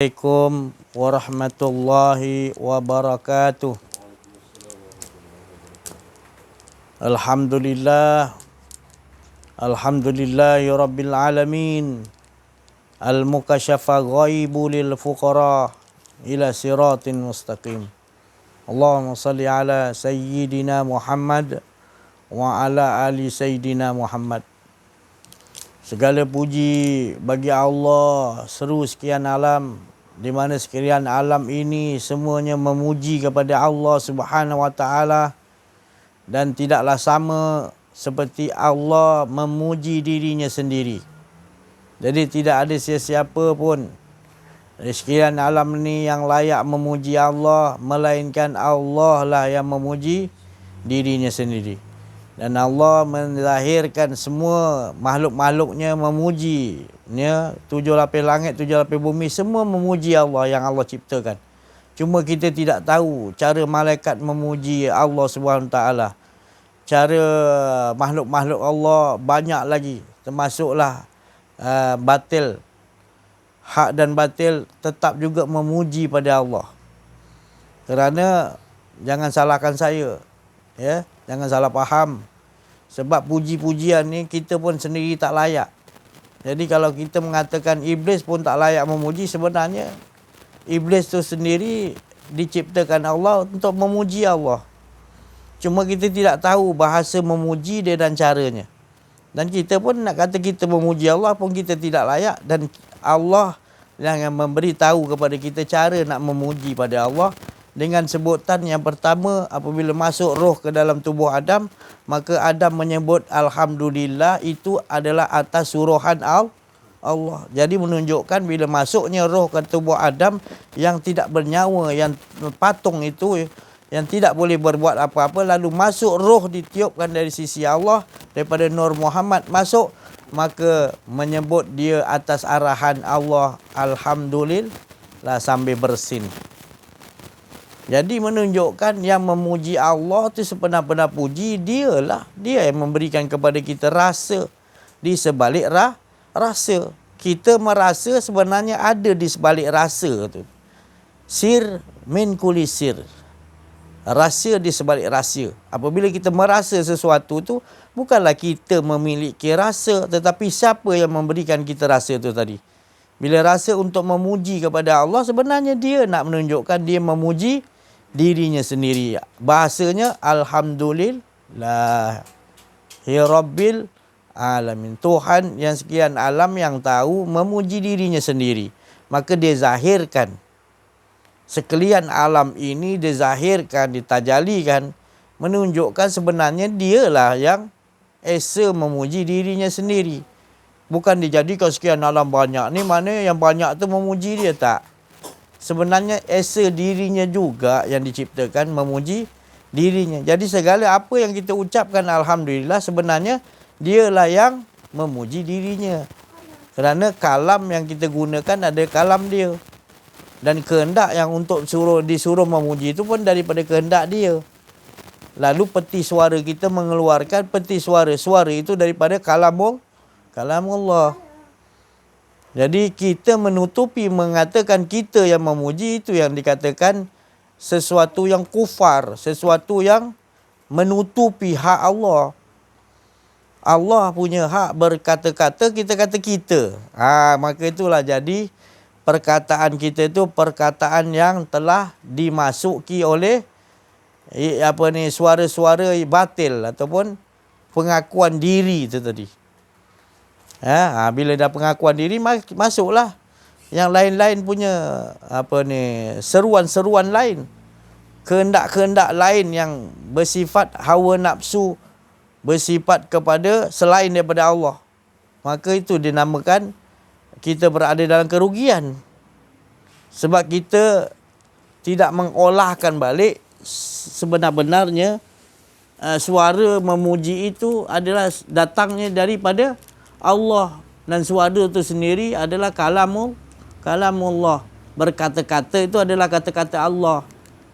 Assalamualaikum warahmatullahi wabarakatuh. Alhamdulillahi rabbil alamin. Al-mukasyafa ghaibu lil fuqara ila siratin mustaqim. Allahumma salli ala sayyidina Muhammad wa ala ali sayyidina Muhammad. Segala puji bagi Allah seru sekian alam, di mana sekian alam ini semuanya memuji kepada Allah Subhanahu wa taala, dan tidaklah sama seperti Allah memuji dirinya sendiri. Jadi tidak ada sesiapa pun di sekian alam ini yang layak memuji Allah, melainkan Allah lah yang memuji dirinya sendiri. Dan Allah melahirkan semua makhluk-makhluknya memujinya. 7 lapis langit, 7 lapis bumi, semua memuji Allah yang Allah ciptakan. Cuma kita tidak tahu cara malaikat memuji Allah SWT. Cara makhluk-makhluk Allah banyak lagi. Termasuklah batil. Hak dan batil tetap juga memuji pada Allah. Kerana jangan salahkan saya, ya, jangan salah faham. Sebab puji-pujian ni kita pun sendiri tak layak. Jadi kalau kita mengatakan iblis pun tak layak memuji, sebenarnya iblis tu sendiri diciptakan Allah untuk memuji Allah. Cuma kita tidak tahu bahasa memuji dia dan caranya. Dan kita pun nak kata kita memuji Allah pun kita tidak layak, dan Allah yang memberitahu kepada kita cara nak memuji pada Allah. Dengan sebutan yang pertama, apabila masuk roh ke dalam tubuh Adam, maka Adam menyebut Alhamdulillah, itu adalah atas suruhan Allah. Jadi menunjukkan bila masuknya roh ke tubuh Adam yang tidak bernyawa, yang patung itu, yang tidak boleh berbuat apa-apa, lalu masuk roh ditiupkan dari sisi Allah, daripada Nur Muhammad masuk, maka menyebut dia atas arahan Allah, Alhamdulillah, sambil bersin. Jadi menunjukkan yang memuji Allah tu sebenar-benar puji dialah. Dia yang memberikan kepada kita rasa di sebalik rasa. Kita merasa sebenarnya ada di sebalik rasa tu. Sir min kulli sir. Rahsia di sebalik rahsia. Apabila kita merasa sesuatu tu, bukanlah kita memiliki rasa, tetapi siapa yang memberikan kita rasa tu tadi. Bila rasa untuk memuji kepada Allah, sebenarnya dia nak menunjukkan dia memuji dirinya sendiri. Bahasanya Alhamdulillah Rabbil alamin. Tuhan yang sekian alam yang tahu memuji dirinya sendiri. Maka dia zahirkan sekalian alam ini, dizahirkan, ditajalikan, menunjukkan sebenarnya dialah yang esa memuji dirinya sendiri. Bukan dijadikan sekian alam banyak ni, mana yang banyak tu memuji dia, tak. Sebenarnya esa dirinya juga yang diciptakan memuji dirinya. Jadi segala apa yang kita ucapkan Alhamdulillah, sebenarnya dialah yang memuji dirinya. Kerana kalam yang kita gunakan ada kalam dia. Dan kehendak yang untuk disuruh memuji itu pun daripada kehendak dia. Lalu peti suara kita mengeluarkan peti suara. Suara itu daripada kalamullah. Jadi kita menutupi mengatakan kita yang memuji, itu yang dikatakan sesuatu yang kufar, sesuatu yang menutupi hak Allah. Allah punya hak berkata-kata, kita kata kita. Maka itulah jadi perkataan kita itu perkataan yang telah dimasuki oleh suara-suara batil ataupun pengakuan diri itu tadi. Bila dah pengakuan diri, masuklah yang lain-lain punya seruan-seruan lain, kehendak-kehendak lain yang bersifat hawa nafsu, bersifat kepada selain daripada Allah. Maka itu dinamakan kita berada dalam kerugian. Sebab kita tidak mengolahkan balik sebenar-benarnya suara memuji itu adalah datangnya daripada Allah, dan suara itu sendiri adalah kalamullah. Berkata-kata itu adalah kata-kata Allah.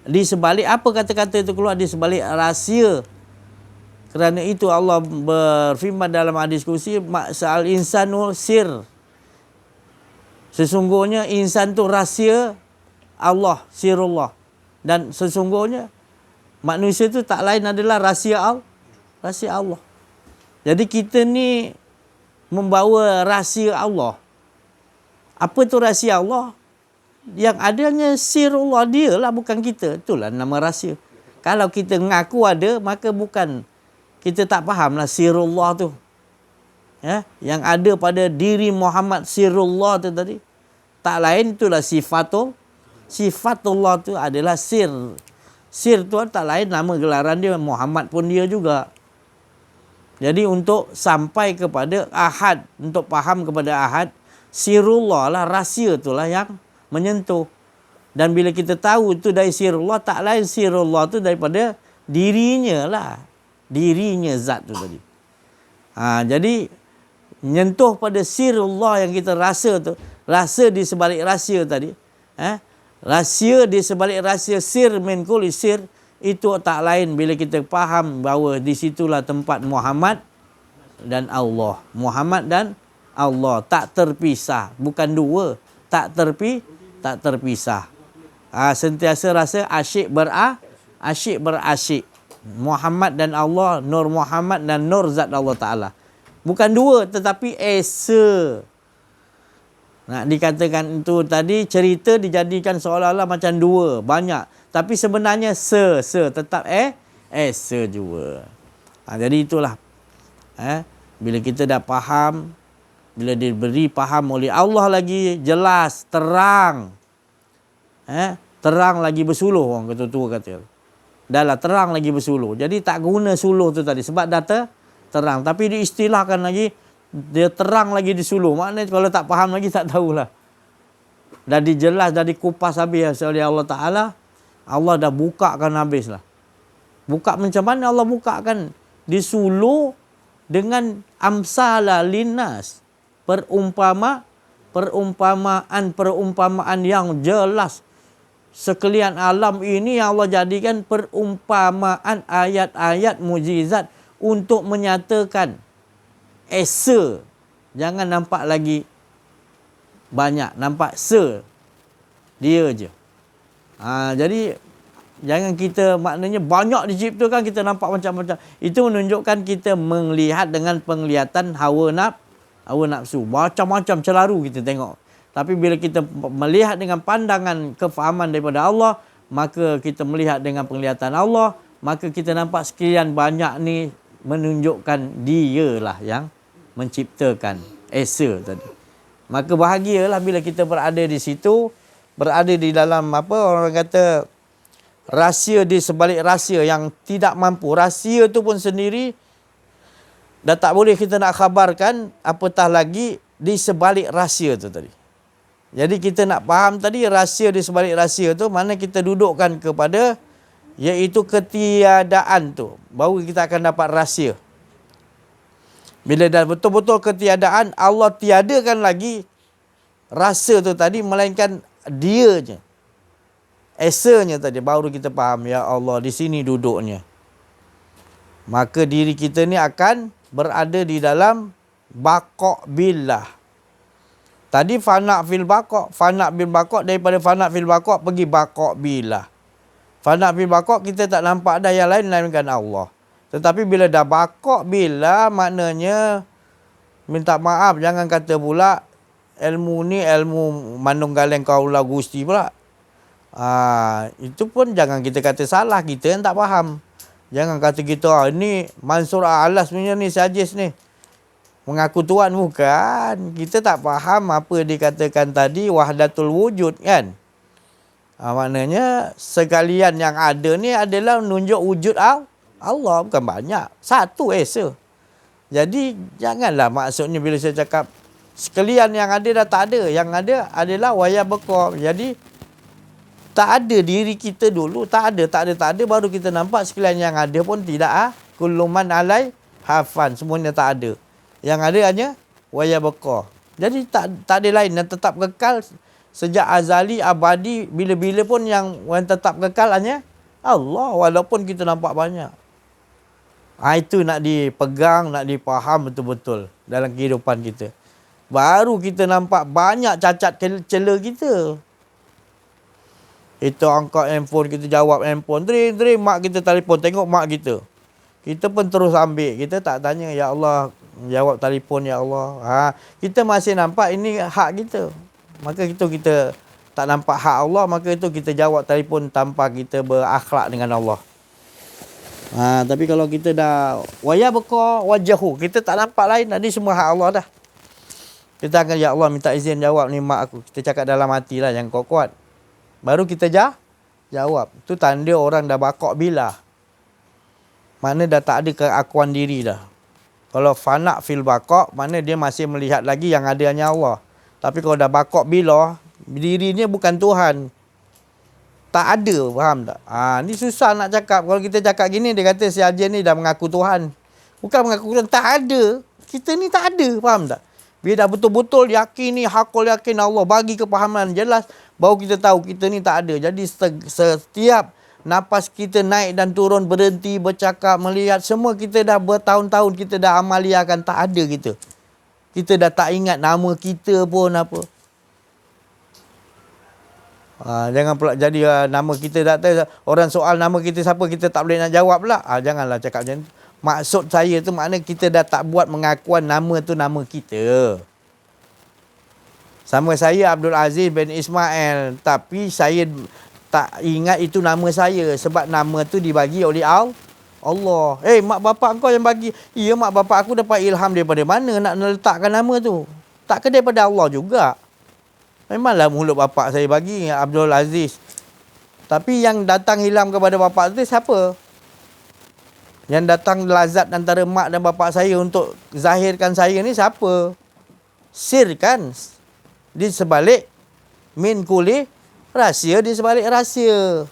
Di sebalik apa kata-kata itu keluar? Di sebalik rahsia. Kerana itu Allah berfirman dalam hadis kursi, ma'sal insanul sir. Sesungguhnya insan tu rahsia Allah, sirullah. Dan sesungguhnya manusia tu tak lain adalah rahsia Allah. Jadi kita ni membawa rahsia Allah. Apa tu rahsia Allah? Yang adanya sirullah, dia lah, bukan kita. Itulah nama rahsia. Kalau kita mengaku ada, maka bukan, kita tak faham lah sirullah tu. Ya, yang ada pada diri Muhammad sirullah tu tadi, tak lain itulah sifatullah tu adalah sir. Sir tu tak lain nama gelaran dia, Muhammad pun dia juga. Jadi untuk sampai kepada ahad, untuk faham kepada ahad, sirullah lah, rahsia itulah yang menyentuh. Dan bila kita tahu itu dari sirullah, tak lain sirullah tu daripada dirinya lah. Dirinya zat tu tadi. Jadi menyentuh pada sirullah yang kita rasa tu, rasa di sebalik rahsia tadi. Rahsia di sebalik rahsia, sir min kulli sir, itu tak lain bila kita faham bahawa di situlah tempat Muhammad dan Allah. Muhammad dan Allah tak terpisah, bukan dua, tak terpisah. Sentiasa rasa asyik berasyik. Muhammad dan Allah, Nur Muhammad dan Nur Zat Allah Ta'ala. Bukan dua tetapi esa. Nak dikatakan itu tadi, cerita dijadikan seolah-olah macam dua, banyak. Tapi sebenarnya tetap esa juga. Jadi itulah. Bila kita dah faham, bila diberi faham oleh Allah lagi jelas, terang. Terang lagi bersuluh, orang kata. Dah lah terang lagi bersuluh. Jadi tak guna suluh tu tadi sebab data terang. Tapi diistilahkan lagi, dia terang lagi di suluh. Maknanya kalau tak faham lagi tak tahulah. Dah dijelas, dah dikupas habis oleh Allah Ta'ala. Allah dah bukakan habis lah. Buka macam mana Allah bukakan? Di suluh dengan amsala linnas. Perumpamaan yang jelas. Sekalian alam ini yang Allah jadikan perumpamaan ayat-ayat mujizat untuk menyatakan esa. Jangan nampak lagi banyak, nampak dia je. Jadi jangan kita maknanya banyak diciptakan kita nampak macam-macam. Itu menunjukkan kita melihat dengan penglihatan hawa nafsu. Macam-macam celaru kita tengok. Tapi bila kita melihat dengan pandangan kefahaman daripada Allah, maka kita melihat dengan penglihatan Allah, maka kita nampak sekian banyak ni menunjukkan dia lah yang menciptakan esa tadi. Maka bahagialah bila kita berada di situ, berada di dalam orang kata rahsia di sebalik rahsia yang tidak mampu. Rahsia tu pun sendiri dah tak boleh kita nak khabarkan, apatah lagi di sebalik rahsia tu tadi. Jadi kita nak faham tadi rahsia di sebalik rahsia tu, mana kita dudukkan kepada iaitu ketiadaan tu, baru kita akan dapat rahsia. Bila dah betul-betul ketiadaan, Allah tiadakan lagi rasa tu tadi, melainkan dia je. Esanya tadi, baru kita faham, ya Allah di sini duduknya. Maka diri kita ni akan berada di dalam baqa' billah. Tadi fana' fil baqa', fana' bil baqa', daripada fana' fil baqa' pergi baqa' billah. Fana' fil baqa' kita tak nampak dah yang lain melainkan Allah. Tetapi bila dah baqa' billah, maknanya minta maaf, jangan kata pula ilmu ni ilmu manunggaling kaulah Gusti pula. Itu pun jangan kita kata salah, kita yang tak faham. Jangan kata kita ni Mansur Alas punya ni sajis ni mengaku Tuhan, bukan. Kita tak faham apa dikatakan tadi wahdatul wujud kan. Maknanya sekalian yang ada ni adalah menunjuk wujud Allah, bukan banyak. Satu esa. Jadi janganlah maksudnya bila saya cakap sekalian yang ada dah tak ada. Yang ada adalah waya beqa. Jadi tak ada diri kita dulu, tak ada, baru kita nampak sekalian yang ada pun tidak kulluman alai hafan, semuanya tak ada. Yang ada hanya waya beqa. Jadi tak ada lain yang tetap kekal sejak azali abadi, bila-bila pun yang tetap kekal hanya Allah, walaupun kita nampak banyak. Itu nak dipegang, nak dipaham betul-betul dalam kehidupan kita. baru kita nampak banyak cacat celah kita. Kita angkat handphone, kita jawab handphone. Dring, mak kita telefon, tengok mak kita. Kita pun terus ambil. Kita tak tanya, ya Allah, jawab telefon, ya Allah. Kita masih nampak ini hak kita. Maka kita tak nampak hak Allah, maka itu kita jawab telefon tanpa kita berakhlak dengan Allah. Tapi kalau kita dah waya beka wajahu, kita tak nampak lain, ini semua hak Allah dah. Kita akan, ya Allah, minta izin jawab ni mak aku. Kita cakap dalam hati lah, yang kuat-kuat. Baru kita jawab. Itu tanda orang dah bakok bilah. Mana dah tak ada keakuan diri dah. Kalau fanak fil bakok, mana dia masih melihat lagi yang ada hanya Allah. Tapi kalau dah bakok bilah, dirinya bukan Tuhan. Tak ada, faham tak? Ni susah nak cakap. Kalau kita cakap gini, dia kata si Haji ni dah mengaku Tuhan. Bukan mengaku Tuhan, tak ada. Kita ni tak ada, faham tak? Bila dah betul-betul yakin ni, hakul yakin Allah, bagi kepahaman jelas, baru kita tahu kita ni tak ada. Jadi setiap napas kita naik dan turun, berhenti, bercakap, melihat, semua kita dah bertahun-tahun kita dah amaliakan, tak ada kita. Kita dah tak ingat nama kita pun apa. Jangan pula jadi nama kita tak tahu. Orang soal nama kita siapa, kita tak boleh nak jawab pula. Janganlah cakap macam tu. Maksud saya tu makna kita dah tak buat mengakuan nama tu nama kita. Sama saya Abdul Aziz bin Ismail, tapi saya tak ingat itu nama saya sebab nama tu dibagi oleh Allah. Mak bapak kau yang bagi. Ya, mak bapak aku dapat ilham daripada mana nak letakkan nama tu? Tak ke daripada Allah juga? Memanglah mulut bapak saya bagi Abdul Aziz. Tapi yang datang hilang kepada bapak tu siapa? Yang datang lazat antara mak dan bapak saya untuk zahirkan saya ni siapa? Sir kan? Di sebalik min kuli rahsia, di sebalik rahsia.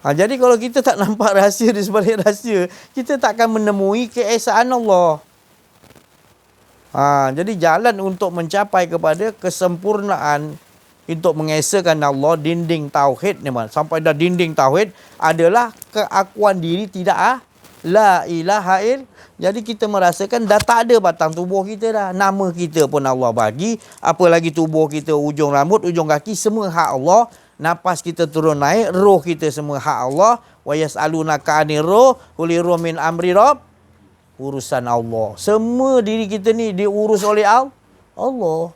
Jadi kalau kita tak nampak rahsia di sebalik rahsia, kita takkan menemui keesaan Allah. Jadi jalan untuk mencapai kepada kesempurnaan untuk mengesakan Allah, dinding tauhid ni, sampai dah dinding tauhid adalah keakuan diri tidak la ilaha il. Jadi kita merasakan dah tak ada batang tubuh kita dah. Nama kita pun Allah bagi, apalagi tubuh kita, ujung rambut, ujung kaki, semua hak Allah. Napas kita turun naik, roh kita semua hak Allah. Wa yas'alunaka 'anir ruh, qul min amri rabb. Urusan Allah. Semua diri kita ni diurus oleh Allah.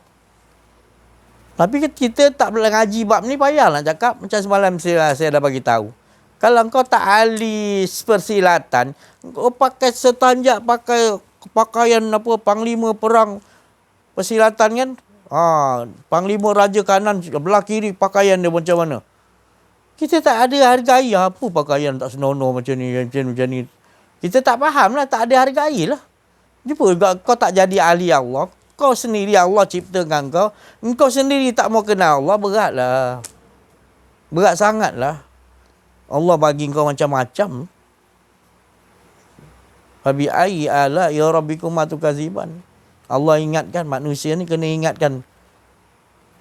Tapi kita tak boleh ngaji bab ni, payahlah cakap. Macam semalam saya dah bagi tahu. Kalau kau tak ahli persilatan, kau pakai setanjak, pakai pakaian apa, panglima perang persilatan kan? Panglima raja kanan, belah kiri pakaian dia macam mana? Kita tak ada hargai apa pakaian tak senonoh macam ni, macam ni. Kita tak faham lah, tak ada hargai lah. Jumpa kau tak jadi ahli Allah. Kau sendiri Allah ciptakan kau. Engkau sendiri tak mau kenal Allah, beratlah. Berat sangatlah. Allah bagi kau macam-macam. Fabi ayyi ala ya rabbikum tukaziban. Allah ingatkan, manusia ni kena ingatkan.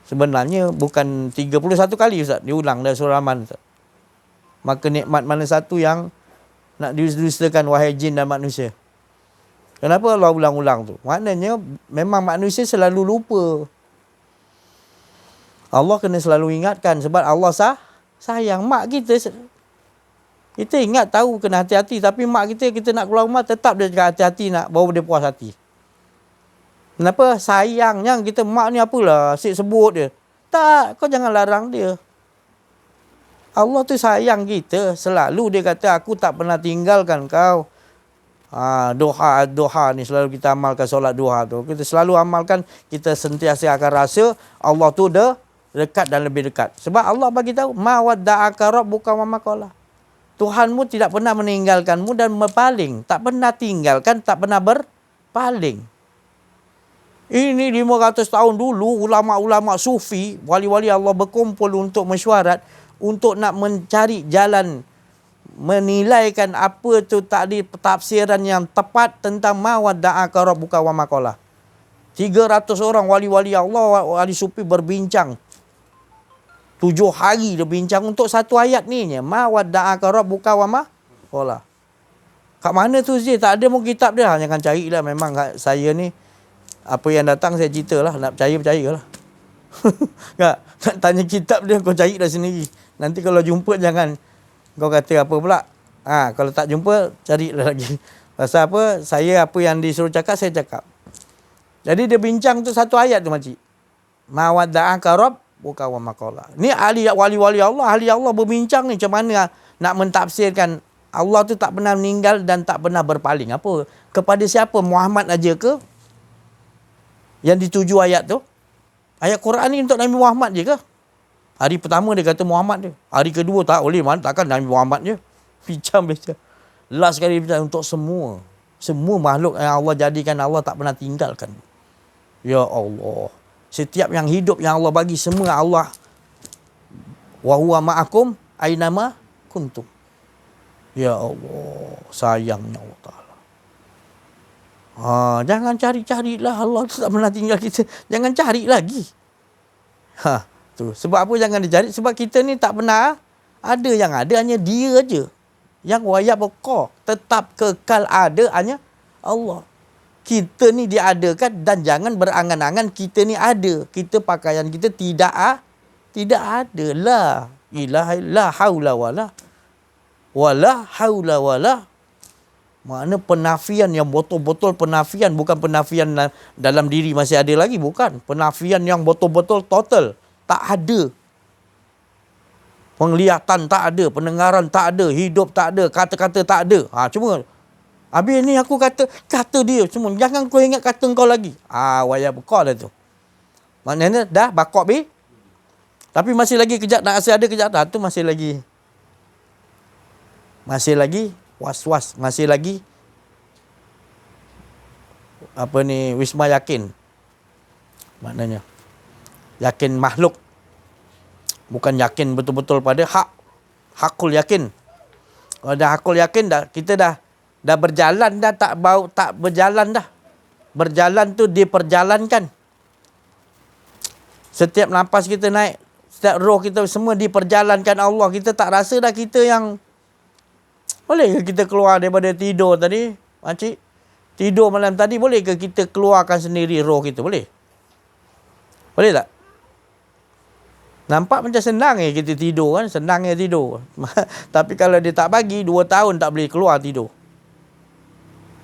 Sebenarnya bukan 31 kali Ustaz diulang dalam surah Rahman. Maka nikmat mana satu yang nak didustakan wahai jin dan manusia? Kenapa Allah ulang-ulang tu? Maknanya memang manusia selalu lupa. Allah kena selalu ingatkan sebab Allah sayang. Mak kita ingat tahu kena hati-hati, tapi mak kita nak keluar rumah tetap dia cakap hati-hati, nak bawa dia puas hati. Kenapa? Sayangnya kita mak ni apalah asyik sebut dia. Tak, kau jangan larang dia. Allah tu sayang kita. Selalu dia kata aku tak pernah tinggalkan kau. Doa ni selalu kita amalkan, solat duha tu. Kita selalu amalkan, kita sentiasa akan rasa Allah tu dekat dan lebih dekat. Sebab Allah bagi tahu, ma wadda'aka rabbuka wa ma qala. Tuhanmu tidak pernah meninggalkanmu dan berpaling. Tak pernah tinggalkan, tak pernah berpaling. Ini 500 tahun dulu ulama-ulama sufi, wali-wali Allah berkumpul untuk mesyuarat, untuk nak mencari jalan menilaikan apa tu tadi tafsiran yang tepat tentang ma wadda'aka rabbuka wa ma qala. 300 orang wali-wali Allah, wali sufi berbincang. 7 hari dia bincang untuk satu ayat ni. Ma wadda'aka rabbuka wa ma qala. Kat mana tu Zee? Tak ada pun kitab dia. Jangan carilah, memang saya ni Apa yang datang saya cerita lah. Nak percaya lah. Nak tanya kitab dia, kau cari dah sendiri. Nanti kalau jumpa jangan kau kata apa pula. Kalau tak jumpa, carilah lagi. Pasal apa? Saya apa yang disuruh cakap, saya cakap. Jadi dia bincang tu satu ayat tu makcik. Ma wadda'aka rabbuka wa ma qala. Ni ahli wali-wali Allah, ahli Allah berbincang ni macam mana nak mentafsirkan Allah tu tak pernah meninggal dan tak pernah berpaling. Apa? Kepada siapa? Muhammad aja ke? Yang dituju ayat tu? Ayat Quran ni untuk Nabi Muhammad je ke? Hari pertama dia kata Muhammad je. Hari kedua tak boleh, mana takkan Nabi Muhammad je. Bincang. Last sekali bincang untuk semua. Semua makhluk yang Allah jadikan, Allah tak pernah tinggalkan. Ya Allah. Setiap yang hidup yang Allah bagi semua Allah. Wa huwa ma'akum ainama kuntum. Ya Allah, sayangnya Allah Ta'ala. Jangan cari-carilah, Allah tu tak pernah tinggal kita. Jangan cari lagi. Tu. Sebab apa jangan dicari? Sebab kita ni tak pernah ada, yang ada hanya dia aja. Yang wayab baqa, tetap kekal ada hanya Allah. Kita ni diadakan dan jangan berangan-angan kita ni ada. Kita pakaian kita tidak ada. La ilaha illa haula wala haula wala. Makna penafian yang betul-betul penafian, bukan penafian dalam diri masih ada lagi, bukan. Penafian yang betul-betul total, tak ada. Penglihatan tak ada, pendengaran tak ada, hidup tak ada, kata-kata tak ada. Cuma habis ni aku kata dia semua. Jangan kau ingat kata kau lagi. Wayah bekal dah tu. Maknanya dah bakok be. Tapi masih lagi kejap, nak rasa ada kejap dah tu masih lagi was-was, masih lagi apa ni, wisma yakin. Maknanya yakin makhluk, bukan yakin betul-betul pada hakul yakin. Kalau dah hakul yakin dah, kita dah berjalan dah, tak berjalan dah. Berjalan tu diperjalankan. Setiap nafas kita naik, setiap roh kita semua diperjalankan Allah. Kita tak rasa dah kita yang, boleh ke kita keluar daripada tidur tadi, makcik? Tidur malam tadi, boleh ke kita keluarkan sendiri roh kita? Boleh? Boleh tak? Nampak macam senang kita tidur kan? Senangnya tidur. Tapi kalau dia tak bagi, 2 tahun tak boleh keluar tidur.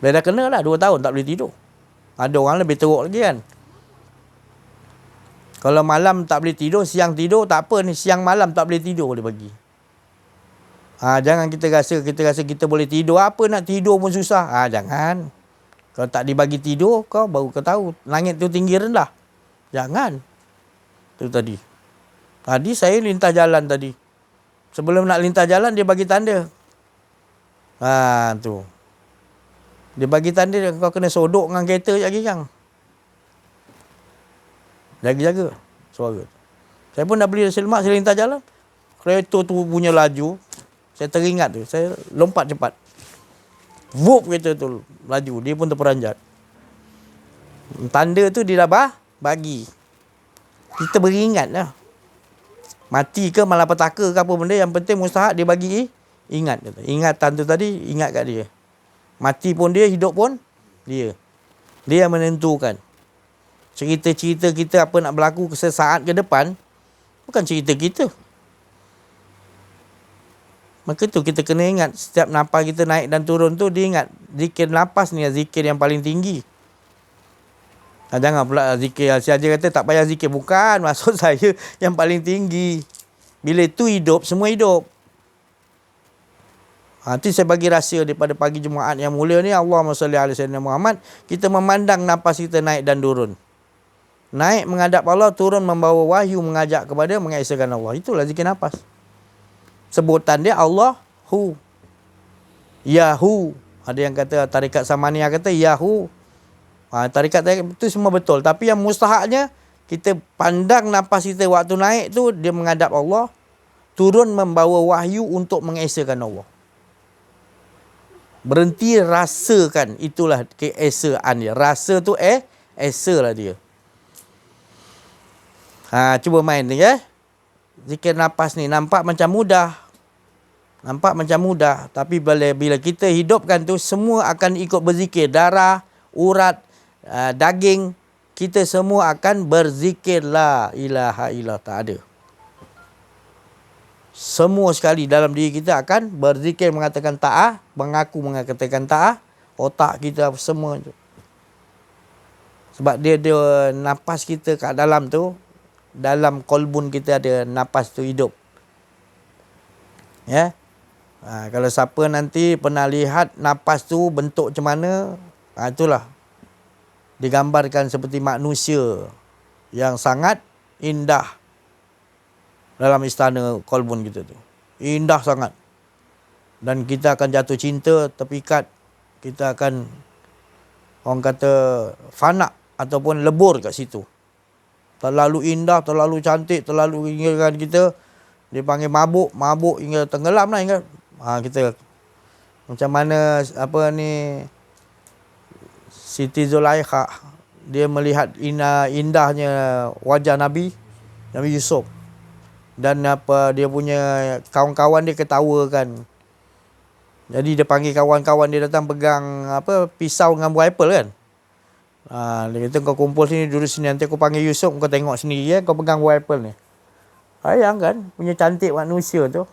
Dia dah kena lah 2 tahun tak boleh tidur. Ada orang lebih teruk lagi kan? Kalau malam tak boleh tidur, siang tidur, tak apa ni, siang malam tak boleh tidur dia bagi. Jangan kita rasa kita boleh tidur. Apa nak tidur pun susah. Jangan. Kalau tak dibagi tidur, kau baru kau tahu langit tu tinggi rendah. Jangan. Tu tadi. Tadi saya lintas jalan tadi. Sebelum nak lintas jalan, dia bagi tanda. Tu. Dia bagi tanda, kau kena sodok dengan kereta lagi kan. Jaga-jaga suara. Saya pun dah beli nasi lemak, saya lintas jalan. Kereta tu punya laju. Saya teringat tu. Saya lompat cepat. Vup kereta tu laju. Dia pun terperanjat. Tanda tu dia dah bagi. Kita beringat lah. Mati ke malapetaka ke apa benda, yang penting mustahak dia bagi ingat. Ingatan tu tadi ingat kat dia. Mati pun dia, hidup pun dia. Dia yang menentukan. Cerita-cerita kita apa nak berlaku sesaat ke depan, bukan cerita kita. Maka tu kita kena ingat, setiap nafas kita naik dan turun tu, dia ingat zikir nafas ni zikir yang paling tinggi. Jangan pula zikir si Haji kata tak payah zikir. Bukan, maksud saya yang paling tinggi. Bila itu hidup, semua hidup. Nanti saya bagi rahsia daripada pagi Jumaat yang mulia ni, Allahumma salli ala sayyidina Muhammad, kita memandang nafas kita naik dan turun. Naik menghadap Allah, turun membawa wahyu mengajak kepada mengesahkan Allah. Itulah zikir nafas. Sebutan dia Allahu. Yahu. Ada yang kata, tarikat Samaniyah kata Yahu. Tarikat itu semua betul. Tapi yang mustahaknya, kita pandang nafas kita waktu naik tu, dia menghadap Allah. Turun membawa wahyu untuk mengesahkan Allah. Berhenti rasakan. Itulah keesaan dia. Rasa tu esa lah dia. Cuba main ni ya. Zikir nafas ni nampak macam mudah. Tapi bila kita hidupkan tu, semua akan ikut berzikir. Darah, urat, daging, kita semua akan berzikir la ilaha illallah. Tak ada. Semua sekali dalam diri kita akan berzikir mengatakan ta'ah, mengaku mengatakan ta'ah, otak kita semua tu. Sebab dia nafas kita kat dalam tu, dalam kolbun kita ada nafas tu hidup. Ya. Kalau siapa nanti pernah lihat nafas tu bentuk macam mana, itulah digambarkan seperti manusia yang sangat indah dalam istana kolbun kita tu. Indah sangat. Dan kita akan jatuh cinta, terpikat. Kita akan, orang kata, fana ataupun lebur kat situ. Terlalu indah, terlalu cantik, terlalu inginkan kita. Dia panggil mabuk, mabuk hingga tenggelam lah. Hingga, kita macam mana Siti Zulaikha, dia melihat indahnya wajah Nabi Yusuf. Dan dia punya kawan-kawan dia ketawakan. Jadi dia panggil kawan-kawan dia datang pegang pisau dengan buah apple kan. Dia kata kau kumpul sini, duduk sini, nanti aku panggil Yusuf, kau tengok sendiri ya, kau pegang buah apple ni. Sayang kan, punya cantik manusia tu.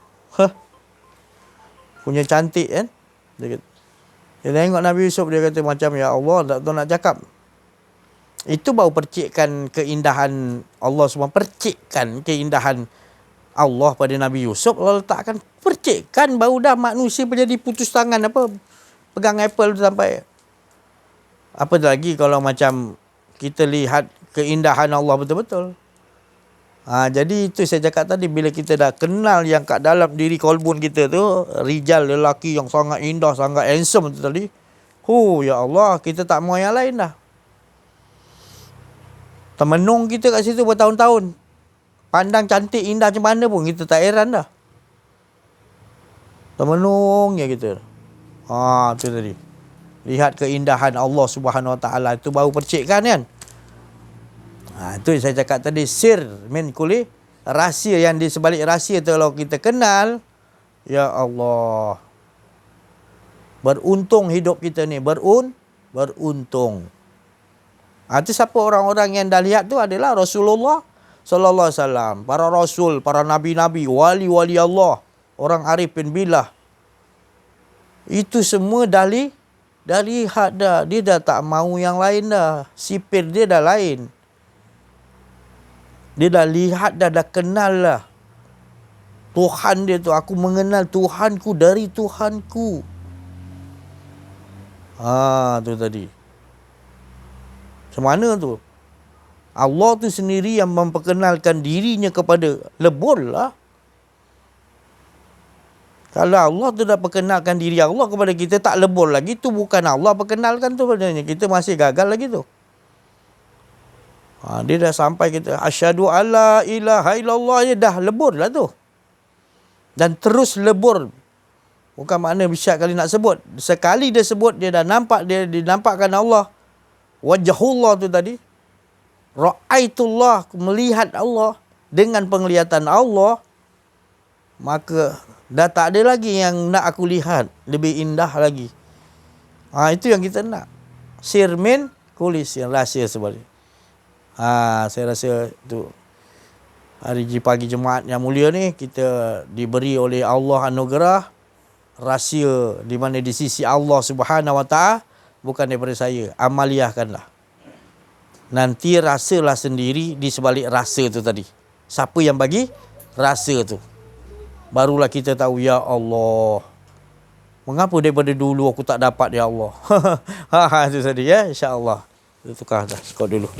Punya cantik kan. Dia tengok Nabi Yusuf, dia kata macam, ya Allah, tak tahu nak cakap. Itu baru percikkan keindahan Allah semua. Percikkan keindahan Allah pada Nabi Yusuf. Allah letakkan percikkan, baru dah manusia menjadi putus tangan pegang apple tu sampai. Apa lagi kalau macam kita lihat keindahan Allah betul-betul. Jadi itu saya cakap tadi, bila kita dah kenal yang kat dalam diri kolbun kita tu, rijal lelaki yang sangat indah, sangat handsome tu tadi. Ya Allah, kita tak mahu yang lain dah. Termenung kita kat situ bertahun-tahun. Pandang cantik indah macam mana pun kita tak heran dah. Termenung ya kita. Tu tadi. Lihat keindahan Allah Subhanahu Wa Taala, itu baru percikkan kan. Itu yang saya cakap tadi, sir min kulli, rahsia yang di sebalik rahsia tu kalau kita kenal, ya Allah. Beruntung hidup kita ni, beruntung. Itu siapa orang-orang yang dah lihat tu adalah Rasulullah sallallahu alaihi wasallam, para rasul, para nabi-nabi, wali-wali Allah, orang arifin billah. Itu semua dah lihat dah. Dia dah tak mahu yang lain dah. Sipir dia dah lain. Dia dah lihat dah kenal lah. Tuhan dia tu, aku mengenal Tuhanku dari Tuhanku. Tu tadi. Macam mana tu? Allah tu sendiri yang memperkenalkan dirinya kepada lebur lah. Kalau Allah tu dah perkenalkan diri Allah kepada kita, tak lebur lagi, tu bukan Allah perkenalkan tu sebenarnya. Kita masih gagal lagi tu. Dia dah sampai kita asyhadu alla ilaha illallah, je dah lebur lah tu. Dan terus lebur. Bukan makna bisyak kali nak sebut. Sekali dia sebut, dia dah nampak, dia dinampakkan Allah. Wajhullah tu tadi. Ra'aitullah, melihat Allah. Dengan penglihatan Allah, maka dah tak ada lagi yang nak aku lihat. Lebih indah lagi. Itu yang kita nak. Sirmin kulis, yang rahsia sebalik. Saya rasa tu hari pagi Jumaat yang mulia ni, kita diberi oleh Allah anugerah rahsia di mana di sisi Allah Subhanahu Wa Taala, bukan daripada saya. Amaliahkanlah. Nanti rasalah sendiri di sebalik rasa tu tadi. Siapa yang bagi rasa tu? Barulah kita tahu, ya Allah, mengapa daripada dulu aku tak dapat, ya Allah. Itu tadi ya, insya-Allah. Kita tukar dah skor dulu.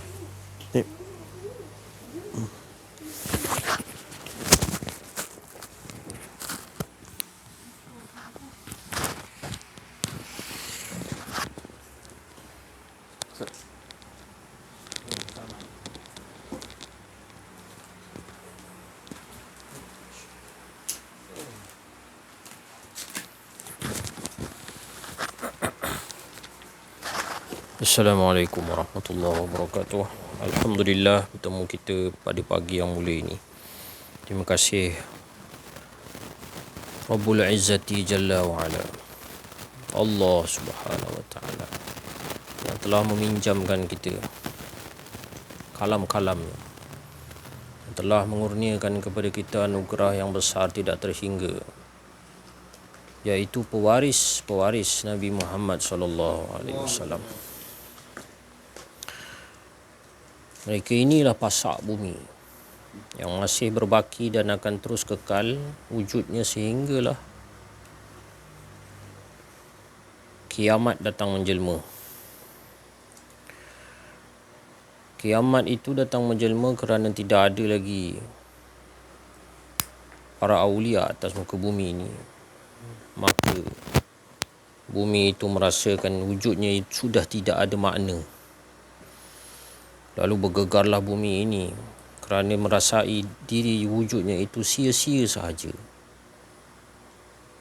Assalamualaikum warahmatullahi wabarakatuh. Alhamdulillah, bertemu kita pada pagi yang mulia ini. Terima kasih Rabbul Izzati Jalla wa Ala, Allah Subhanahu wa Ta'ala, yang telah meminjamkan kita kalam-kalamnya, yang telah mengurniakan kepada kita anugerah yang besar tidak terhingga, yaitu pewaris Nabi Muhammad SAW. Mereka inilah pasak bumi yang masih berbaki dan akan terus kekal wujudnya sehinggalah kiamat datang menjelma. Kiamat itu datang menjelma kerana tidak ada lagi para awliya atas muka bumi ini. Maka bumi itu merasakan wujudnya itu sudah tidak ada makna. Lalu bergegarlah bumi ini kerana merasai diri wujudnya itu sia-sia sahaja.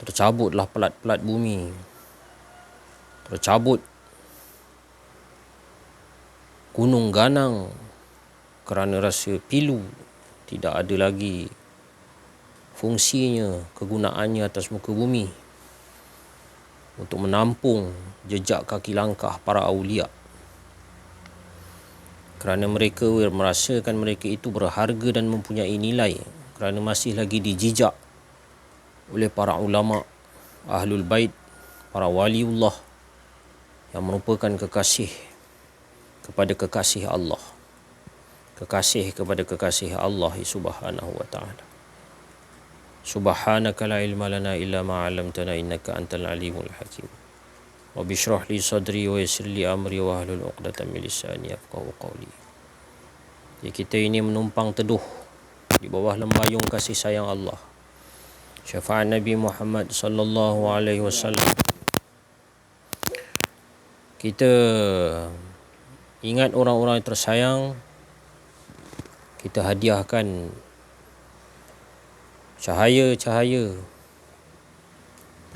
Tercabutlah pelat-pelat bumi, tercabut gunung ganang kerana rasa pilu, tidak ada lagi fungsinya, kegunaannya atas muka bumi untuk menampung jejak kaki langkah para awliya. Kerana mereka merasakan mereka itu berharga dan mempunyai nilai, kerana masih lagi dijijak oleh para ulama, ahlul bait, para waliullah yang merupakan kekasih kepada kekasih Allah. Kekasih kepada kekasih Allah Subhanahu wa ta'ala. Subhanaka la ilma lana illa ma 'allamtana innaka antal alimul hakim. Rabbi shrah li sadri wa yassir li amri wa hlul 'uqdatam min lisani yafqahu qawli. Jadi kita ini menumpang teduh di bawah lembayung kasih sayang Allah, syafaat Nabi Muhammad sallallahu alaihi wasallam. Kita ingat orang-orang yang tersayang, kita hadiahkan cahaya-cahaya,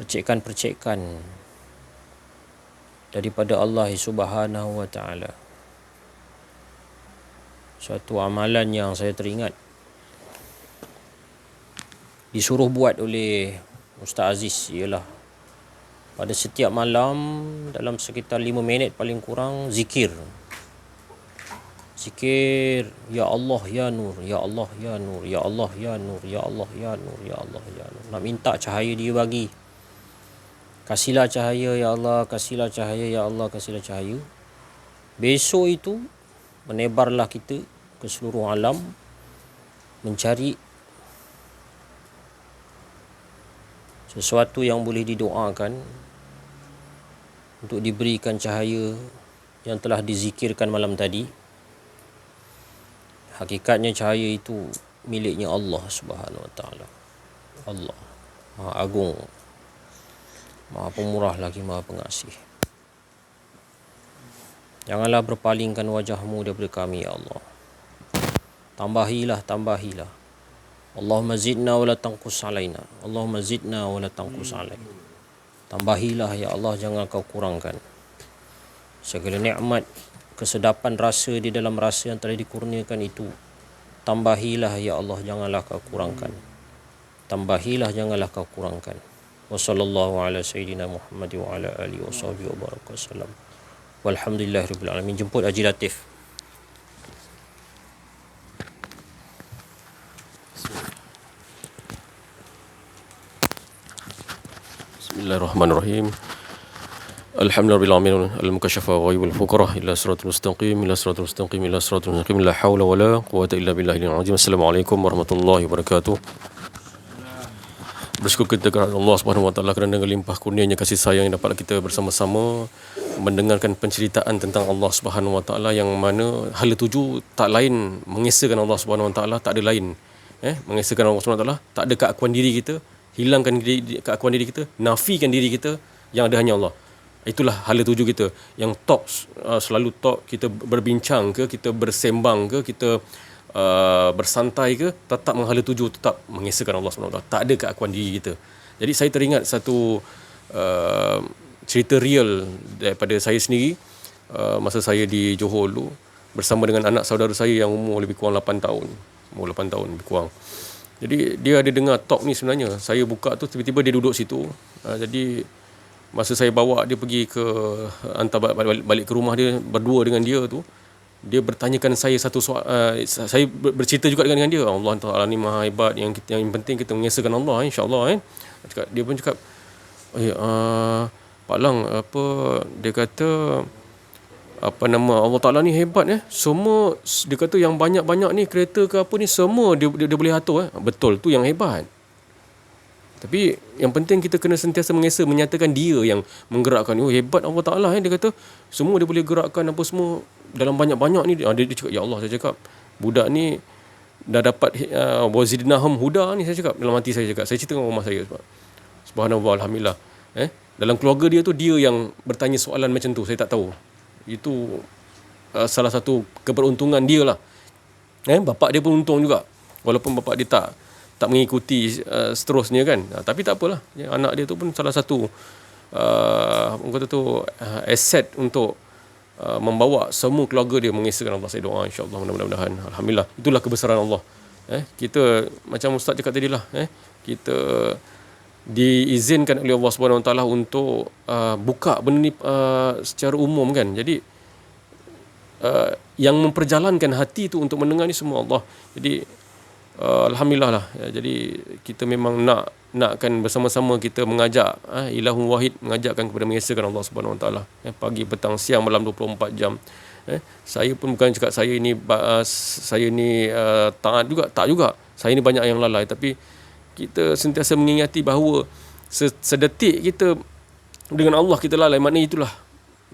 percikan-percikan daripada Allah Subhanahu wa ta'ala. Suatu amalan yang saya teringat disuruh buat oleh Ustaz Aziz ialah pada setiap malam dalam sekitar 5 minit paling kurang zikir. Zikir, ya Allah ya Nur, ya Allah ya Nur, ya Allah ya Nur, ya Allah ya Nur, ya Allah ya Nur. Nak minta cahaya dia bagi. Kasihlah cahaya ya Allah, kasihlah cahaya ya Allah, kasihlah cahaya. Besok itu menebarlah kita ke seluruh alam mencari sesuatu yang boleh didoakan untuk diberikan cahaya yang telah dizikirkan malam tadi. Hakikatnya cahaya itu miliknya Allah Subhanahu wa ta'ala. Allah Maha Agung, Maha Pemurah lagi Maha Pengasih. Janganlah berpalingkan wajahmu daripada kami ya Allah. Tambahilah. Allahumma zidna wa la tanqus alaina. Allahumma zidna wa la tanqus alaina. Tambahilah ya Allah, jangan kau kurangkan. Segala nikmat, kesedapan rasa di dalam rasa yang telah dikurniakan itu, tambahilah ya Allah, janganlah kau kurangkan. Tambahilah, janganlah kau kurangkan. Wa sallallahu ala sayyidina Muhammad wa ala alihi wa sahbihi wa baraka wasallam. Walhamdulillahirabbil alamin. Jemput Haji Latif. Bismillahirrahmanirrahim. Alhamdulillahirabbil alamin al-mukasyafa ghaibul fuqara ila siratal mustaqim ila siratal mustaqim ila siratal mustaqim la haula wala quwwata illa billahil azim. Assalamualaikum warahmatullahi wabarakatuh. Bersyukur kita kepada Allah Subhanahu wa taala kerana dengan limpah kurnianya kasih sayang yang dapat kita bersama-sama mendengarkan penceritaan tentang Allah Subhanahu wa taala, yang mana hala tuju tak lain mengesahkan Allah Subhanahu wa taala, tak ada lain mengesahkan Allah Subhanahu wa taala, tak ada keakuan diri kita, hilangkan keakuan diri kita, nafikan diri kita, yang ada hanya Allah. Itulah hala tuju kita, yang selalu kita berbincang ke, kita bersembang ke, kita bersantai ke, tetap menghala tuju, tetap mengesahkan Allah SWT. Tak ada keakuan diri kita. Jadi saya teringat satu cerita real daripada saya sendiri masa saya di Johor dulu bersama dengan anak saudara saya yang umur lebih kurang 8 tahun. Umur 8 tahun lebih kurang. Jadi dia ada dengar talk ni sebenarnya. Saya buka tu, tiba-tiba dia duduk situ. Jadi masa saya bawa dia pergi ke hantar balik ke rumah dia berdua dengan dia tu, dia bertanyakan saya satu soal, saya bercerita juga dengan dia, Allah Taala ni maha hebat, yang penting kita mengesahkan Allah, insya-Allah dia pun cakap, Pak Lang, dia kata Allah Taala ni hebat semua, dia kata yang banyak-banyak ni kereta ke apa ni semua dia boleh atur betul, tu yang hebat. Tapi yang penting kita kena sentiasa mengesah, menyatakan dia yang menggerakkan. Hebat Allah Ta'ala dia kata semua dia boleh gerakkan apa semua dalam banyak-banyak ni. Dia cakap, ya Allah, saya cakap budak ni dah dapat wazidnahum huda ni, saya cakap dalam hati saya cakap. Saya cerita dengan rumah saya, subhanallah, alhamdulillah. Dalam keluarga dia tu, dia yang bertanya soalan macam tu, saya tak tahu. Itu salah satu keberuntungan dia lah. Bapak dia pun untung juga, walaupun bapak dia tak mengikuti seterusnya kan. Tapi tak apalah, anak dia tu pun salah satu aset untuk membawa semua keluarga dia mengesahkan Allah. Saya doa insya-Allah, mudah-mudahan, alhamdulillah, itulah kebesaran Allah. Kita macam ustaz cakap tadi lah, kita diizinkan oleh Allah Subhanahu Wa Taala untuk buka benda ni secara umum kan. Jadi yang memperjalankan hati tu untuk mendengar ni semua Allah. Jadi alhamdulillah lah. Jadi kita memang nakkan bersama-sama kita mengajak ilahun wahid, mengajakkan kepada mengesahkan Allah Subhanahu Wa Taala. Pagi, petang, siang, malam 24 jam. Saya pun bukan cakap saya ni taat juga, tak juga. Saya ni banyak yang lalai, tapi kita sentiasa mengingati bahawa sedetik kita dengan Allah kita lalai, maknanya itulah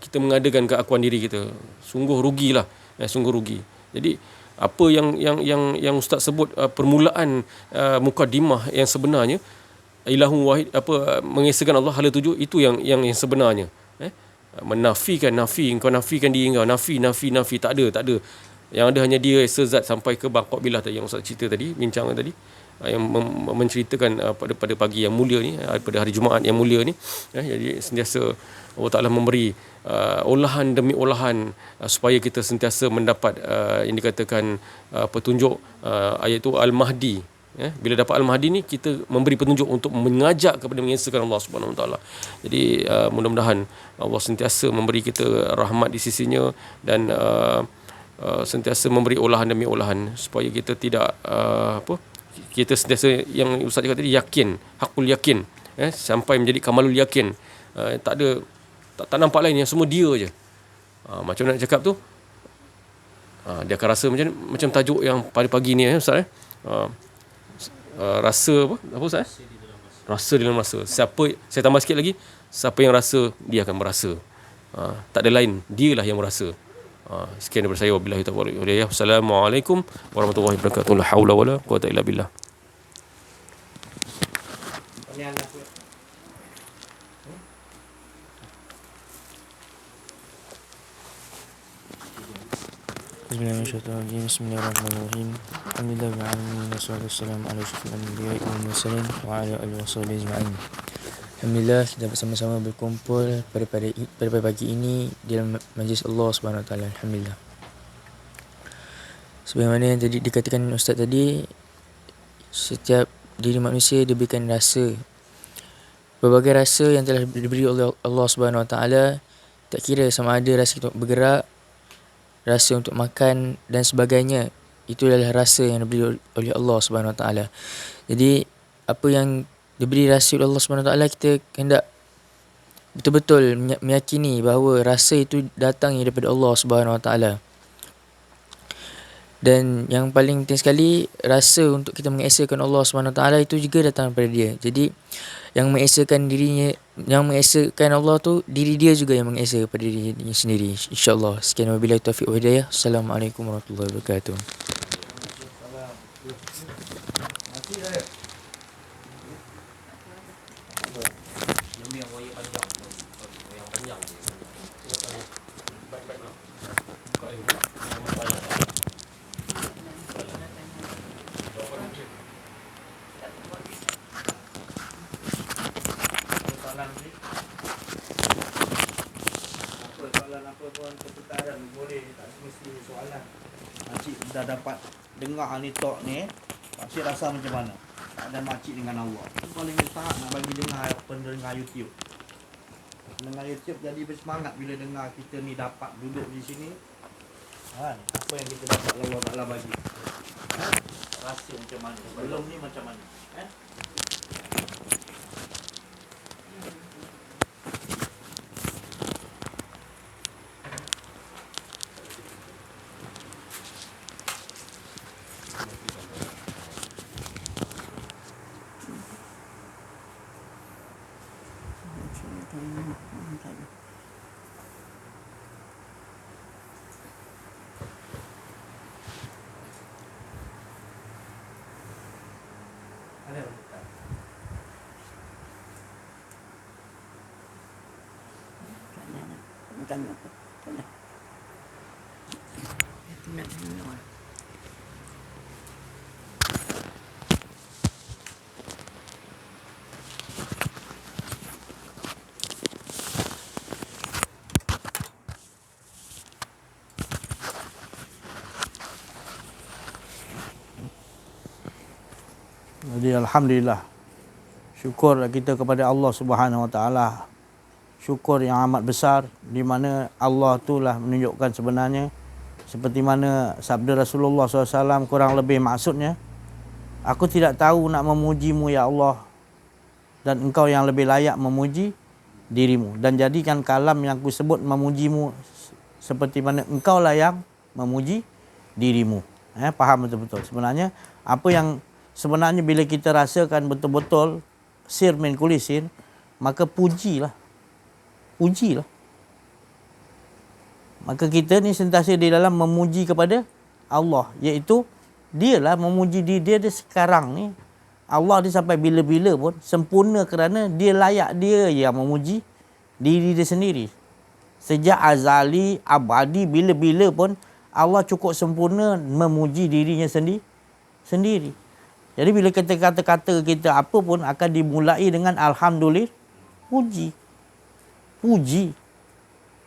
kita mengadakan keakuan diri kita. Sungguh rugilah, sungguh rugi. Jadi apa yang ustaz sebut permulaan mukadimah yang sebenarnya, ilahun wahid, mengesahkan Allah hala tujuh, itu yang sebenarnya. Menafikan engkau nafikan diri engkau, nafi, tak ada. Yang ada hanya dia sezat, sampai ke Bangkok Bilah tadi yang ustaz cerita tadi, bincang tadi, yang menceritakan pada pagi yang mulia ni, pada hari Jumaat yang mulia ni. Jadi sentiasa Allah Ta'ala memberi olahan demi olahan supaya kita sentiasa mendapat yang dikatakan petunjuk, iaitu Al-Mahdi. Bila dapat Al-Mahdi ni, kita memberi petunjuk untuk mengajak kepada mengesahkan Allah Subhanahu Wa Taala. Jadi mudah-mudahan Allah sentiasa memberi kita rahmat di sisinya, dan sentiasa memberi olahan demi olahan supaya kita tidak kita sentiasa, yang ustaz cakap tadi, yakin, hakul yakin, sampai menjadi kamalul yakin. Tak nampak lain, yang semua dia je. Macam nak cakap tu, dia akan rasa macam tajuk yang pada pagi ni, ustaz. Rasa apa ustaz? Rasa di dalam rasa. Saya tambah sikit lagi, siapa yang rasa, dia akan merasa. Tak ada lain, dialah yang merasa. Sekian daripada saya, wabillahi taufiq wal hidayah. Assalamualaikum warahmatullahi wabarakatuh. La haula wala quwata illa billah. Bismillahirrahmanirrahim. Bismillahirrahmanirrahim. Alhamdulillahirabbil wassalamu ala asyrofil anbiya'i wal mursalin wa ala alihi washabihi ajma'in. Alhamdulillah, kita bersama-sama berkumpul pada pagi ini di dalam majlis Allah Subhanahu Wa Taala. Alhamdulillah. Sebagaimana yang tadi dikatakan ustaz tadi, setiap diri manusia diberikan rasa, berbagai rasa yang telah diberi oleh Allah Subhanahu Wa Taala. Tak kira sama ada rasa untuk bergerak, rasa untuk makan dan sebagainya, itu adalah rasa yang diberi oleh Allah Subhanahu Wa Taala. Jadi apa yang diberi rasa oleh Allah Subhanahu Wa Taala, kita hendak betul-betul meyakini bahawa rasa itu datang daripada Allah Subhanahu Wa Taala. Dan yang paling penting sekali, rasa untuk kita mengesahkan Allah Subhanahu Wa Taala itu juga datang daripada dia. Jadi yang mengesahkan dirinya, yang mengesahkan Allah tu, diri dia juga yang mengesah kepada dirinya sendiri. InsyaAllah. Sekian wabillahi taufiq wal hidayah. Assalamualaikum warahmatullahi wabarakatuh. Dah dapat dengar ni talk ni, makcik rasa macam mana? Tak ada makcik dengan Allah. Itu paling mustahak nak bagi dengar pendengar YouTube. Pendengar YouTube jadi bersemangat bila dengar kita ni dapat duduk di sini Kan? Apa yang kita dapat Allah Ta'ala bagi. Rasa macam mana? Belum ni macam mana? Jadi alhamdulillah, syukurlah kita kepada Allah Subhanahu Wa Taala. Syukur yang amat besar, di mana Allah itulah menunjukkan sebenarnya seperti mana sabda Rasulullah SAW kurang lebih maksudnya, aku tidak tahu nak memujimu ya Allah, dan engkau yang lebih layak memuji dirimu, dan jadikan kalam yang aku sebut memujimu seperti mana engkau lah yang memuji dirimu. Faham betul-betul sebenarnya apa yang sebenarnya bila kita rasakan betul-betul sir min kulli sir, maka pujilah. Maka kita ni sentiasa di dalam memuji kepada Allah, iaitu dialah memuji dia sekarang ni. Allah dia sampai bila-bila pun sempurna kerana dia layak, dia yang memuji diri dia sendiri. Sejak azali, abadi, bila-bila pun Allah cukup sempurna memuji dirinya sendiri. Jadi bila kita kata-kata kita apa pun akan dimulai dengan alhamdulillah, puji.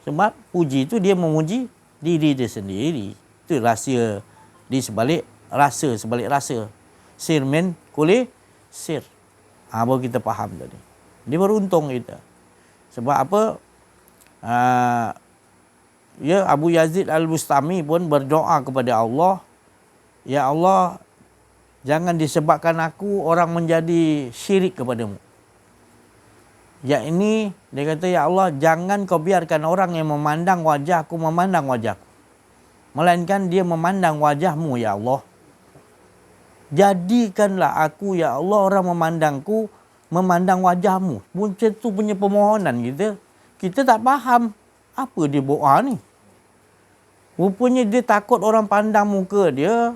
Sebab puji itu dia memuji diri dia sendiri. Itu rahsia di sebalik rasa. Sir min kulli sir. Baru kita faham tadi. Dia beruntung kita. Sebab apa? Abu Yazid Al-Bustami pun berdoa kepada Allah, ya Allah, jangan disebabkan aku orang menjadi syirik kepadamu. Ya ini, dia kata, ya Allah, jangan kau biarkan orang yang memandang wajahku memandang wajahku, melainkan dia memandang wajahmu, ya Allah. Jadikanlah aku, ya Allah, orang memandangku memandang wajahmu. Macam tu punya permohonan kita. Kita tak faham apa dia doa ni. Rupanya dia takut orang pandang muka dia,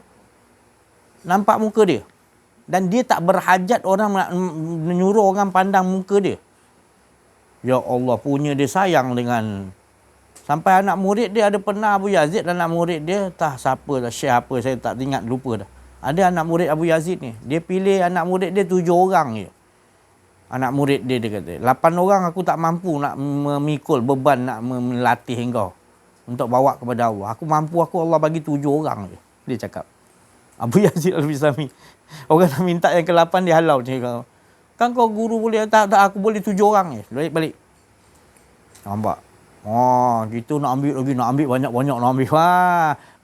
nampak muka dia. Dan dia tak berhajat orang nak menyuruh orang pandang muka dia. Ya Allah, punya dia sayang dengan. Sampai anak murid dia ada pernah Abu Yazid, anak murid dia, siapa lah, syekh apa, saya tak ingat, lupa dah. Ada anak murid Abu Yazid ni, dia pilih anak murid dia 7 orang je. Anak murid dia kata, 8 orang aku tak mampu nak memikul beban nak melatih engkau untuk bawa kepada Allah. Aku mampu, Allah bagi 7 orang je. Dia cakap. Abu Yazid Al-Bistami. Orang nak minta yang ke-8 dia halau. Cakap, kan kau guru boleh, tak aku boleh 7 orang je. Balik. Nampak? Kita nak ambil lagi, nak ambil banyak-banyak, nak ambil.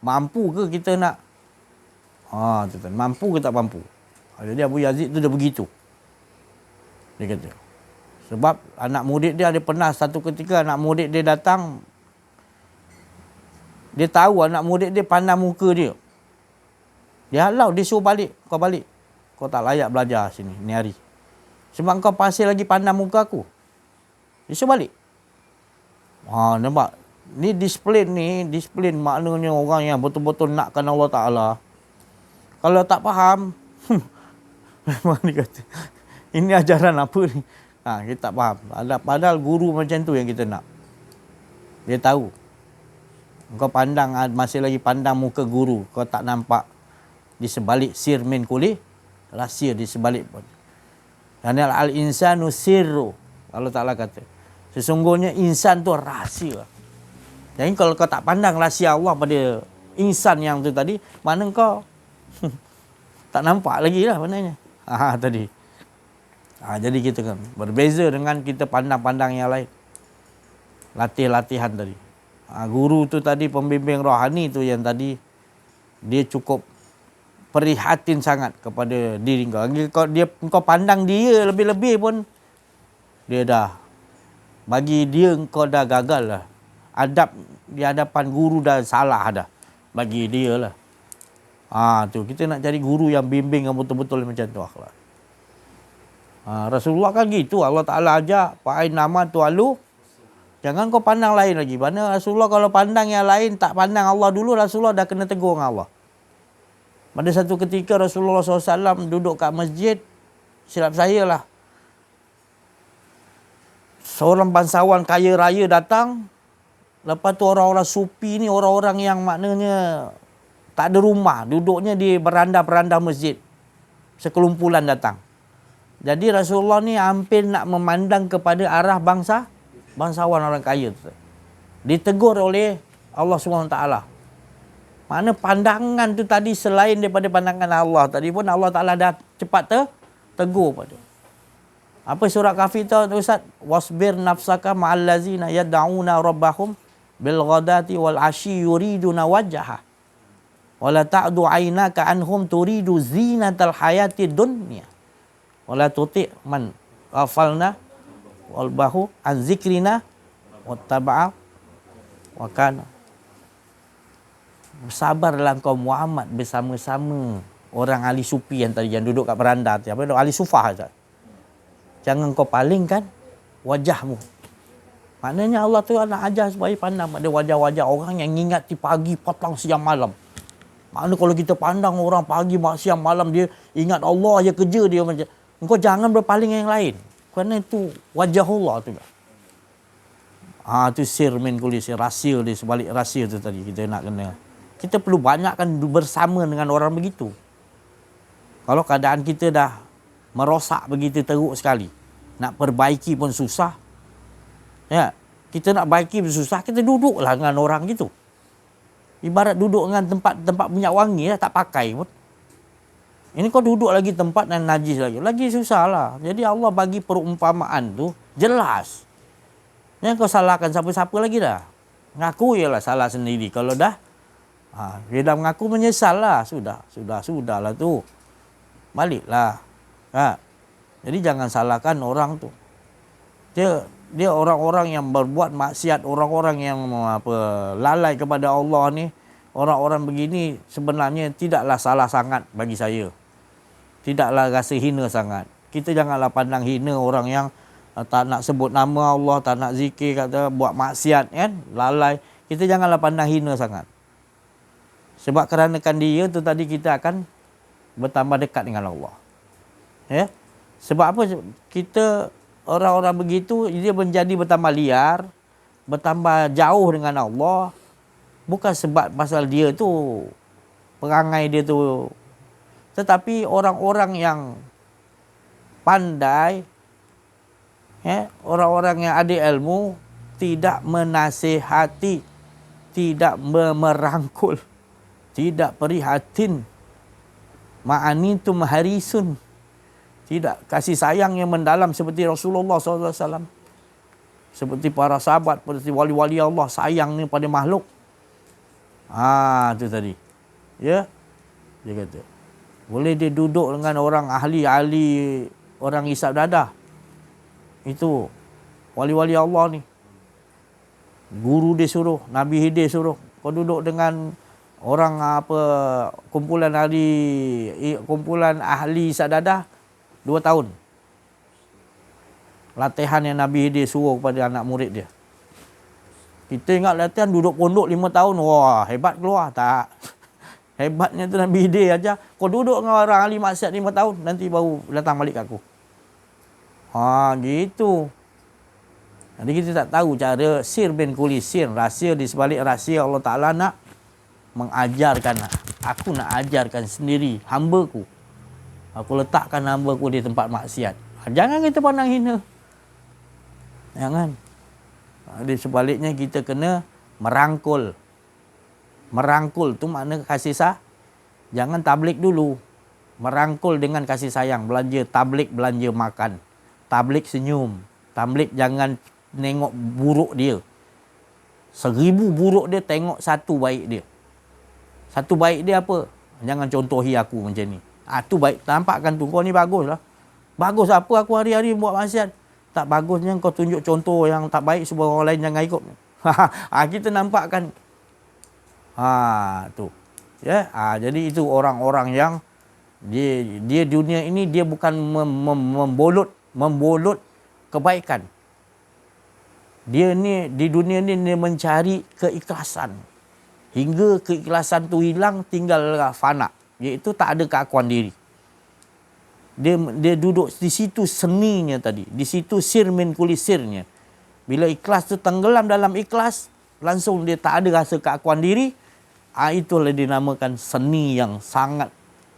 Mampu ke kita nak? Mampu ke tak mampu? Jadi Abu Yazid tu dia begitu. Dia kata. Sebab anak murid dia ada pernah satu ketika anak murid dia datang. Dia tahu anak murid dia pandang muka dia. Dia halau, dia suruh balik. Kau balik. Kau tak layak belajar sini, ni hari. Sebab kau pasal lagi pandang muka aku. Dia suruh balik. Nampak? Ni disiplin maknanya orang yang betul-betul nakkan Allah Ta'ala. Kalau tak faham, memang dia kata, ini ajaran apa ni? Kita tak faham. Padahal guru macam tu yang kita nak. Dia tahu. Kau pandang, masih lagi pandang muka guru. Kau tak nampak di sebalik sir min kulli, rahsia di sebalik pun. Dan al-insanu sirru. Allah Ta'ala kata. Sesungguhnya insan tu rahsia. Jadi kalau kau tak pandang rahsia Allah pada insan yang tu tadi, mana kau tak nampak lagi lah maknanya. Tadi. Jadi kita kan berbeza dengan kita pandang-pandang yang lain. Latihan tadi. Guru tu tadi, pembimbing rohani tu yang tadi, dia cukup prihatin sangat kepada diri kau. Kau pandang dia lebih-lebih pun, dia dah, bagi dia kau dah gagal lah. Adab di hadapan guru dah salah dah bagi dia lah. Tu kita nak cari guru yang bimbing yang betul-betul macam tu akhlak. Rasulullah kan gitu. Allah Ta'ala ajak, fa'ain nama tu'alu, jangan kau pandang lain lagi. Mana Rasulullah kalau pandang yang lain, tak pandang Allah dulu, Rasulullah dah kena tegur dengan Allah. Pada satu ketika Rasulullah SAW duduk kat masjid, silap saya lah, seorang bangsawan kaya raya datang. Lepas tu orang-orang sufi ni, orang-orang yang maknanya tak ada rumah, duduknya di beranda-beranda masjid. Sekelumpulan datang. Jadi Rasulullah ni hampir nak memandang kepada arah bangsawan orang kaya tu. Ditegur oleh Allah SWT. Mana pandangan tu tadi selain daripada pandangan Allah tadi pun Allah Ta'ala dah cepat tegur pada. Apa surah Kahfi tu Ustaz? Wasbir nafsaka ma'al lazina yad'una rabbahum bil ghadati wal ashi yuriduna wajhaha. Wala ta'du 'ainaka anhum turidu zinatal hayati dunya. Wala tuti' man ghafalna walbahu an zikrina wattaba'a wa kana. Bersabarlah engkau Muhammad bersama-sama orang ahli sufi yang tadi yang duduk kat beranda tu. Apa ahli sufah tu. Jangan kau palingkan wajahmu. Maknanya Allah tu nak ajar supaya pandang pada wajah-wajah orang yang ingati pagi, petang, siang, malam. Maknanya kalau kita pandang orang pagi, siang, malam, dia ingat Allah je, kerja dia macam. Engkau jangan berpaling yang lain. Kerana itu wajah Allah tu. Itu sir min kulli sir, rahsia di sebalik rahsia tu tadi kita nak kena. Kita perlu banyakkan bersama dengan orang begitu. Kalau keadaan kita dah merosak begitu teruk sekali, nak perbaiki pun susah. Ya, kita nak baiki pun susah, kita duduklah dengan orang gitu. Ibarat duduk dengan tempat minyak wangi lah, tak pakai pun. Ini kau duduk lagi tempat yang najis lagi susah lah. Jadi Allah bagi perumpamaan tu jelas. Yang kau salahkan siapa-siapa lagi dah. Ngaku ialah salah sendiri. Kalau dah, dia dah mengaku menyesal lah. Sudah lah tu. Baliklah. Jadi jangan salahkan orang tu. Dia orang-orang yang berbuat maksiat, orang-orang yang lalai kepada Allah ni, orang-orang begini sebenarnya tidaklah salah sangat bagi saya. Tidaklah rasa hina sangat. Kita janganlah pandang hina orang yang tak nak sebut nama Allah, tak nak zikir, kata buat maksiat kan, lalai. Kita janganlah pandang hina sangat. Sebab kerana dia tu tadi kita akan bertambah dekat dengan Allah. Ya? Sebab apa? Kita orang-orang begitu dia menjadi bertambah liar, bertambah jauh dengan Allah. Bukan sebab pasal dia tu, perangai dia tu. Tetapi orang-orang yang pandai, orang-orang yang ada ilmu, tidak menasihati, tidak merangkul, tidak prihatin, ma'anitum harisun, tidak kasih sayang yang mendalam seperti Rasulullah SAW, seperti para sahabat, seperti wali-wali Allah, sayang ni pada makhluk. Itu tadi. Ya, dia kata boleh dia duduk dengan orang ahli-ahli, orang hisab dadah. Itu wali-wali Allah ni. Guru dia suruh, Nabi Hidir suruh. Kau duduk dengan orang kumpulan ahli hisab dadah 2 tahun. Latihan yang Nabi Hidir suruh kepada anak murid dia. Kita ingat latihan duduk pondok 5 tahun. Wah, hebat keluar. Tak. Hebatnya tu Nabi Hidir aja. Kau duduk dengan orang ahli maksiat 5 tahun, nanti baru datang balik kat aku. Gitu. Jadi kita tak tahu cara sir bin kulli sir, rahsia di sebalik rahsia. Allah Ta'ala nak mengajarkan. Aku nak ajarkan sendiri hamba-Ku. Aku letakkan hamba-Ku di tempat maksiat. Jangan kita pandang hina. Jangan. Di sebaliknya kita kena merangkul. Merangkul tu makna kasih sayang. Jangan tablik dulu. Merangkul dengan kasih sayang. Belanja tablik, belanja makan. Tablik senyum. Tablik jangan nengok buruk dia. 1000 buruk dia tengok satu baik dia. Satu baik dia apa? Jangan contohi aku macam ni. Tu baik. Nampakkan tu, kau ni bagus lah. Bagus apa aku hari-hari buat maksiat? Tak bagusnya kau tunjuk contoh yang tak baik supaya orang lain jangan ikut. Kita nampakkan. Tu. Ya, jadi itu orang-orang yang dia dunia ini dia bukan membolot kebaikan. Dia ni di dunia ni dia mencari keikhlasan. Hingga keikhlasan tu hilang, tinggal fana, iaitu tak ada keakuan diri. Dia duduk di situ seninya tadi, di situ sir min kulli sirnya. Bila ikhlas tu tenggelam dalam ikhlas, langsung dia tak ada rasa keakuan diri. Itulah dinamakan seni yang sangat,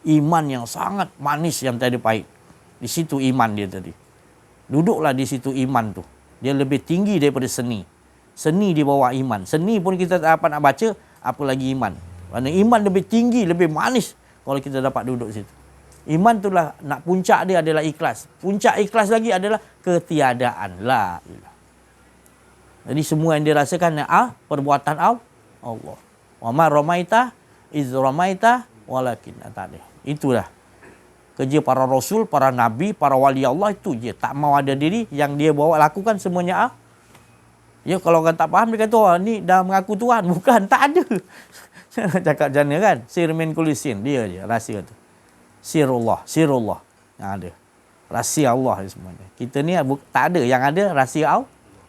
iman yang sangat manis yang tiada pahit. Di situ iman dia tadi. Duduklah di situ iman tu. Dia lebih tinggi daripada seni. Seni di bawah iman. Seni pun kita tak dapat nak baca, apalagi iman. Kerana iman lebih tinggi, lebih manis kalau kita dapat duduk situ. Iman itulah, nak puncak dia adalah ikhlas. Puncak ikhlas lagi adalah ketiadaan. La ilah. Jadi semua yang dirasakan perbuatan Allah. Wa ma ramaita iz ramaita walakin atade. Itulah kerja para rasul, para nabi, para wali Allah, itu je. Tak mau ada diri, yang dia bawa lakukan semuanya Ya, kalau orang tak faham, dia kata, ni dah mengaku Tuhan. Bukan, tak ada. Cakap jana kan? Sir min kulli sir. Dia je, rahsia tu. Sirullah. Yang ada. Rahsia Allah semuanya. Kita ni tak ada. Yang ada rahsia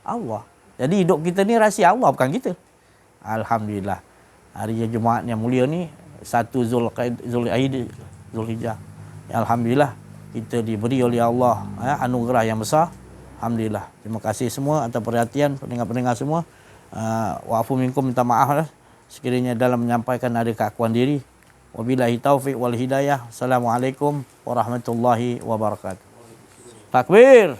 Allah. Jadi hidup kita ni rahsia Allah, bukan kita. Alhamdulillah. Hari Jumaat yang mulia ni, 1 Zulhijjah. Alhamdulillah, kita diberi oleh Allah anugerah yang besar. Alhamdulillah. Terima kasih semua atas perhatian pendengar-pendengar semua. Wa'afu minkum, minta maaf lah sekiranya dalam menyampaikan ada keakuan diri. Wabillahi taufiq wal hidayah. Assalamualaikum warahmatullahi wabarakatuh. Takbir.